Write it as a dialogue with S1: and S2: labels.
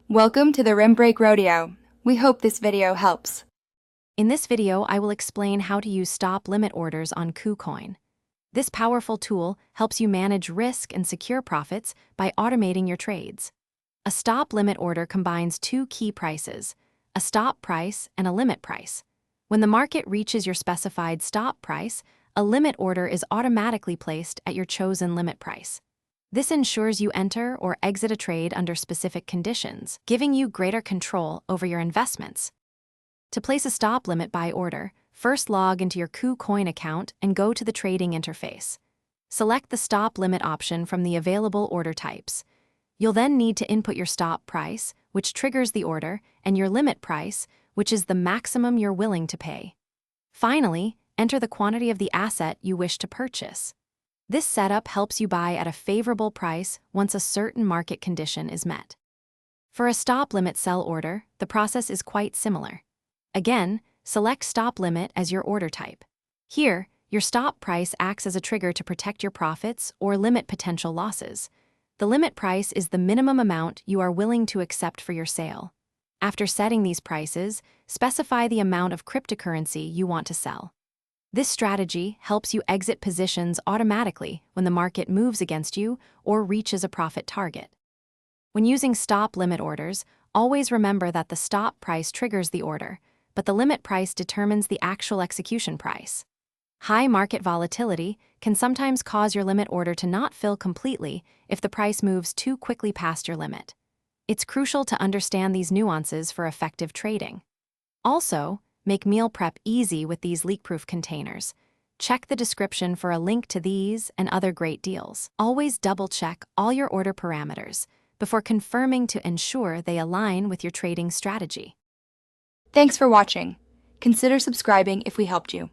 S1: Welcome to the Rim Break Rodeo. We hope this video helps.
S2: In this video, I will explain how to use stop limit orders on KuCoin. This powerful tool helps you manage risk and secure profits by automating your trades. A stop limit order combines two key prices, a stop price and a limit price. When the market reaches your specified stop price, a limit order is automatically placed at your chosen limit price. This ensures you enter or exit a trade under specific conditions, giving you greater control over your investments. To place a stop limit buy order, first log into your KuCoin account and go to the trading interface. Select the stop limit option from the available order types. You'll then need to input your stop price, which triggers the order, and your limit price, which is the maximum you're willing to pay. Finally, enter the quantity of the asset you wish to purchase. This setup helps you buy at a favorable price once a certain market condition is met. For a stop limit sell order, the process is quite similar. Again, select stop limit as your order type. Here, your stop price acts as a trigger to protect your profits or limit potential losses. The limit price is the minimum amount you are willing to accept for your sale. After setting these prices, specify the amount of cryptocurrency you want to sell. This strategy helps you exit positions automatically when the market moves against you or reaches a profit target. When using stop limit orders, always remember that the stop price triggers the order, but the limit price determines the actual execution price. High market volatility can sometimes cause your limit order to not fill completely if the price moves too quickly past your limit. It's crucial to understand these nuances for effective trading. Also, make meal prep easy with these leak-proof containers. Check the description for a link to these and other great deals. Always double-check all your order parameters before confirming to ensure they align with your trading strategy.
S1: Thanks for watching. Consider subscribing if we helped you.